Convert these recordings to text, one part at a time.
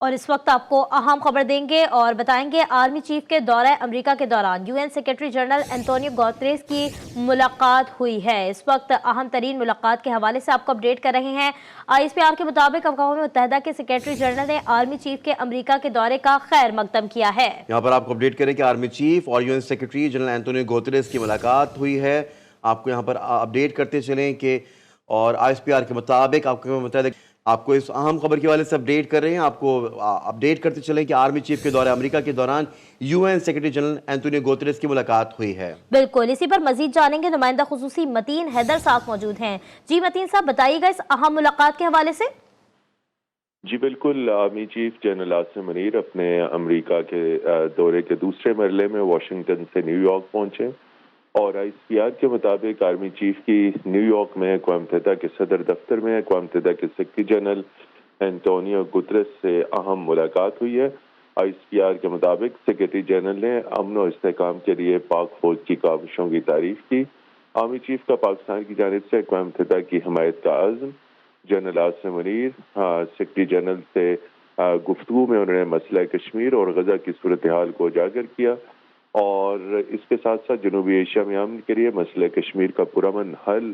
اور اس وقت آپ کو اہم خبر دیں گے اور بتائیں گے آرمی چیف کے دورہ امریکہ کے دوران U N secretary general Antonio Guterres کی ملاقات ہوئی ہے۔ اس وقت اہم ترین ملاقات کے حوالے سے آپ کو اپڈیٹ کر رہے ہیں۔ ایس پی آر کے مطابق اقوام متحدہ کے سیکرٹری جنرل نے آرمی چیف کے امریکہ کے دورے کا خیر مقدم کیا ہے۔ یہاں پر آپ کو اپڈیٹ کریں کہ آرمی چیف اور U N secretary general Antonio Guterres کی ملاقات ہوئی ہے۔ آپ کو یہاں پر اپڈیٹ کرتے چلیں کہ اور آئی ایس پی آر کے مطابق آپ کو اس اہم خبر کے حوالے سے اپڈیٹ کر رہے ہیں۔ آپ کو اپڈیٹ کرتے چلیں کہ آرمی چیف کے دورہ امریکہ کے دوران U N secretary general Antonio Guterres کی ملاقات ہوئی ہے۔ بالکل، اسی پر مزید جانیں گے، نمائندہ خصوصی متین حیدر صاحب موجود ہیں۔ جی متین صاحب، بتائیے گا اس اہم ملاقات کے حوالے سے۔ جی بالکل، army chief general Asim Munir اپنے امریکہ کے دورے کے دوسرے مرحلے میں واشنگٹن سے نیو یارک پہنچے اور آئی ایس پی آر کے مطابق آرمی چیف کی نیو یارک میں اقوام متحدہ کے صدر دفتر میں اقوام متحدہ کے سیکرٹری جنرل اینٹونیو گوتریس سے اہم ملاقات ہوئی ہے۔ آئی ایس پی آر کے مطابق سیکرٹری جنرل نے امن و استحکام کے لیے پاک فوج کی کاوشوں کی تعریف کی۔ آرمی چیف کا پاکستان کی جانب سے اقوام متحدہ کی حمایت کا عزم۔ General Asim Munir secretary general سے گفتگو میں انہوں نے مسئلہ کشمیر اور غزہ کی صورتحال کو اجاگر کیا اور اس کے ساتھ ساتھ جنوبی ایشیا میں امن کے لیے مسئلہ کشمیر کا پرامن حل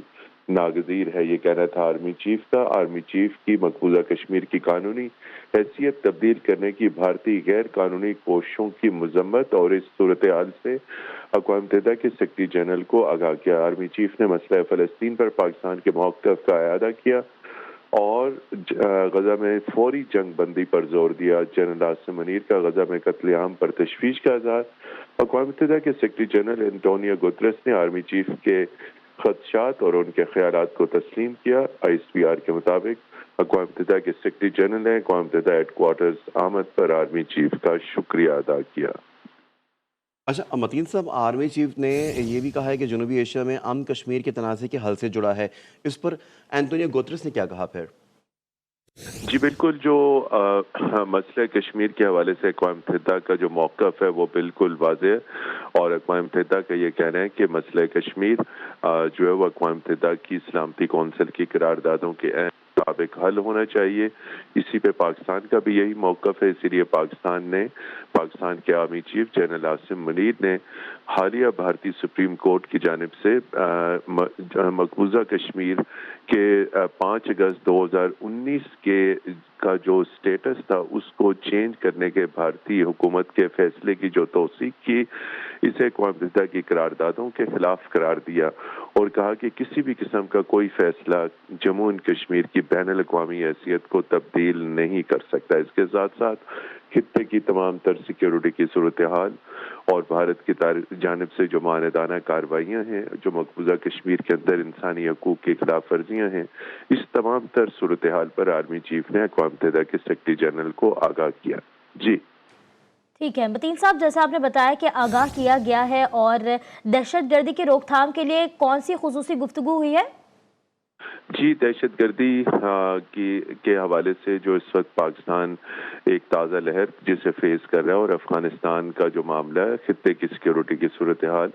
ناگزیر ہے، یہ کہنا تھا آرمی چیف کا۔ آرمی چیف کی مقبوضہ کشمیر کی قانونی حیثیت تبدیل کرنے کی بھارتی غیر قانونی کوششوں کی مذمت اور اس صورتحال سے اقوام متحدہ کے سیکرٹری جنرل کو آگاہ کیا۔ آرمی چیف نے مسئلہ فلسطین پر پاکستان کے موقف کا اعادہ کیا اور غزہ میں فوری جنگ بندی پر زور دیا۔ جنرل عاصم منیر کا غزہ میں قتل عام پر تشویش کا اظہار۔ اقوام متحدہ کے سیکرٹری جنرل اینٹونیو گوتریس نے آرمی چیف کے خدشات اور ان کے خیالات کو تسلیم کیا۔ آئی ایس پی آر کے مطابق اقوام متحدہ کے سیکرٹری جنرل نے اقوام متحدہ ہیڈ کوارٹرز آمد پر آرمی چیف کا شکریہ ادا کیا۔ اچھا متین صاحب، آرمی چیف نے یہ بھی کہا ہے کہ جنوبی ایشیا میں امن کشمیر کے تنازع کے حل سے جڑا ہے، اس پر اینٹونیو گوتریس نے کیا کہا پھر؟ جی بالکل، جو مسئلہ کشمیر کے حوالے سے اقوام متحدہ کا جو موقف ہے وہ بالکل واضح ہے اور اقوام متحدہ کا یہ کہنا ہے کہ مسئلہ کشمیر جو ہے وہ اقوام متحدہ کی سلامتی کونسل کی قراردادوں کے مطابق حل ہونا چاہیے۔ اسی پہ پاکستان کا بھی یہی موقف ہے، اسی لیے پاکستان کے army chief general Asim Munir نے حالیہ بھارتی سپریم کورٹ کی جانب سے مقبوضہ کشمیر کے 5 اگست 2019 کا جو سٹیٹس تھا اس کو چینج کرنے کے بھارتی حکومت کے فیصلے کی جو توثیق کی، اسے اقوام متحدہ کی قراردادوں کے خلاف قرار دیا اور کہا کہ کسی بھی قسم کا کوئی فیصلہ جموں اینڈ کشمیر کی بین الاقوامی حیثیت کو تبدیل نہیں کر سکتا۔ اس کے ساتھ ساتھ خطے کی تمام تر سیکیورٹی کی صورتحال اور بھارت کی جانب سے جو معاندانہ کارروائیاں ہیں جو مقبوضہ کشمیر کے اندر انسانی حقوق کی خلاف ورزیاں ہیں، اس تمام تر صورتحال پر آرمی چیف نے اقوام متحدہ کے سیکرٹری جنرل کو آگاہ کیا۔ جی ٹھیک ہے متین صاحب، جیسے آپ نے بتایا کہ آگاہ کیا گیا ہے اور دہشت گردی کی روک تھام کے لیے کون سی خصوصی گفتگو ہوئی ہے؟ جی، دہشت گردی کے حوالے سے جو اس وقت پاکستان ایک تازہ لہر جسے فیس کر رہا ہے اور افغانستان کا جو معاملہ ہے، خطے کی سیکیورٹی کی صورتحال،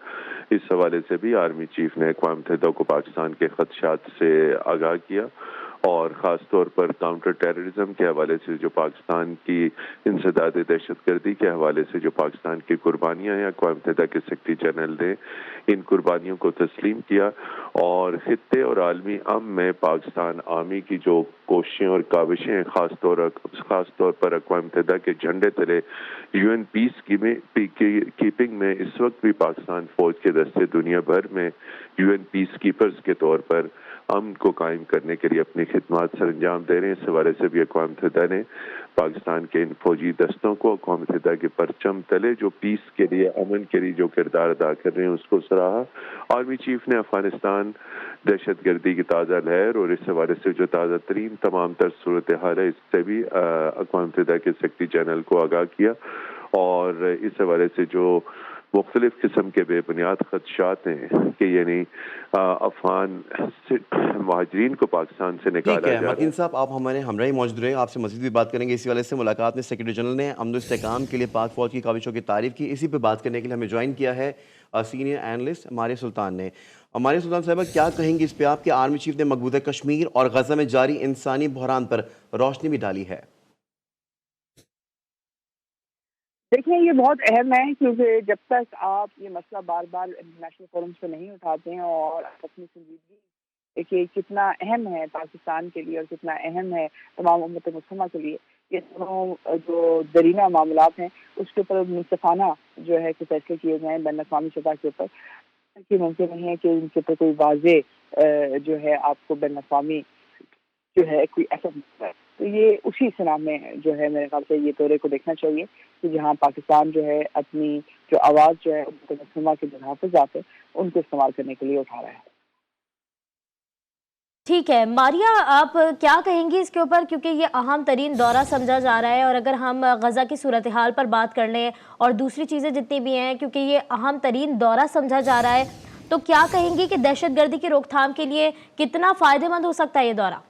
اس حوالے سے بھی آرمی چیف نے اقوام متحدہ کو پاکستان کے خدشات سے آگاہ کیا اور خاص طور پر کاؤنٹر ٹیررزم کے حوالے سے جو پاکستان کی انسداد دہشت گردی کے حوالے سے جو پاکستان کی قربانیاں ہیں، اقوام متحدہ کے سیکرٹری جنرل نے ان قربانیوں کو تسلیم کیا اور خطے اور عالمی امن میں پاکستان آرمی کی جو کوششیں اور کاوشیں ہیں، خاص طور پر اقوام متحدہ کے جھنڈے تلے یو این پیس کیپنگ میں اس وقت بھی پاکستان فوج کے دستے دنیا بھر میں یو این پیس کیپرز کے طور پر امن کو قائم کرنے کے لیے اپنی خدمات سر انجام دے رہے ہیں۔ اس حوالے سے بھی اقوام متحدہ نے پاکستان کے ان فوجی دستوں کو اقوام متحدہ کے پرچم تلے جو پیس کے لیے، امن کے لیے جو کردار ادا کر رہے ہیں، اس کو سراہا۔ آرمی چیف نے افغانستان دہشت گردی کی تازہ لہر اور اس حوالے سے جو تازہ ترین تمام تر صورتحال ہے، اس سے بھی اقوام متحدہ کے سیکرٹری جنرل کو آگاہ کیا اور اس حوالے سے جو مختلف قسم کے بے بنیاد خدشات ہیں کہ یعنی افغان مہاجرین کو پاکستان سے نکالا جا رہا ہے۔ متین صاحب، آپ ہمارے ہمراہی موجود رہے، آپ سے مزید بھی بات کریں گے۔ اسی والے سے ملاقات میں سیکرٹری جنرل نے امن و استحکام کے لیے پاک فوج کی کاوشوں کی تعریف کی۔ اسی پہ بات کرنے کے لیے ہمیں جوائن کیا ہے سینئر اینالسٹ ماریہ سلطان نے۔ ماریہ سلطان صاحبہ، کیا کہیں گے اس پہ آپ کہ آرمی چیف نے مقبوضہ کشمیر اور غزہ میں جاری انسانی بحران پر روشنی بھی ڈالی ہے؟ دیکھیں یہ بہت اہم ہے، کیونکہ جب تک آپ یہ مسئلہ بار بار انٹرنیشنل فورمز پہ نہیں اٹھاتے ہیں اور اپنی سنجیدگی کہ کتنا اہم ہے پاکستان کے لیے اور کتنا اہم ہے تمام امت مسلمہ کے لیے، یہ تمام جو درینہ معاملات ہیں اس کے اوپر منصفانہ جو ہے کہ فیصلے کیے جائیں بین الاقوامی سطح کے اوپر، کہ ممکن نہیں ہے کہ ان کے اوپر کوئی واضح جو ہے آپ کو بین الاقوامی جو ہے کوئی ایسا مسئلہ ہے، تو یہ اسی صنع میں جو ہے میرے خیال سے یہ دورے کو دیکھنا چاہیے کہ جہاں پاکستان جو ہے اپنی جو آواز جو ہے امت مسلمہ کے جو تحفظات ہیں ان کو استعمال کرنے کے لیے اٹھا رہا ہے۔ ٹھیک ہے ماریا، آپ کیا کہیں گی اس کے اوپر، کیونکہ یہ اہم ترین دورہ سمجھا جا رہا ہے، اور اگر ہم غزہ کی صورتحال پر بات کر لیں اور دوسری چیزیں جتنی بھی ہیں، کیونکہ یہ اہم ترین دورہ سمجھا جا رہا ہے، تو کیا کہیں گی کہ دہشت گردی کی روک تھام کے لیے کتنا فائدہ مند ہو سکتا ہے یہ دورہ؟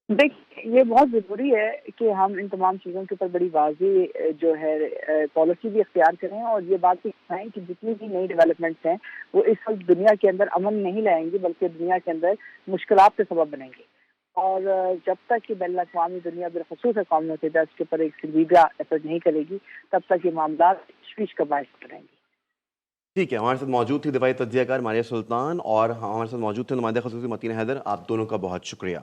دیکھ یہ بہت ضروری ہے کہ ہم ان تمام چیزوں کے اوپر بڑی واضح جو ہے پالیسی بھی اختیار کریں، اور یہ بات بھی بتائیں کہ جتنی بھی نئی ڈیولپمنٹس ہیں وہ اس وقت دنیا کے اندر امن نہیں لائیں گی بلکہ دنیا کے اندر مشکلات کا سبب بنیں گی، اور جب تک کہ بین الاقوامی دنیا بالخصوص اقوام متحدہ اس کے اوپر ایک سنجیدہ ایفرٹ نہیں کرے گی تب تک یہ معاملات تشویش کا باعث بنیں گے۔ ٹھیک ہے، ہمارے ساتھ موجود تھی دفاعی تجزیہ کار ماریہ سلطان، اور ہمارے ساتھ موجود تھے نمائندہ خصوصی متین حیدر، آپ دونوں کا بہت شکریہ۔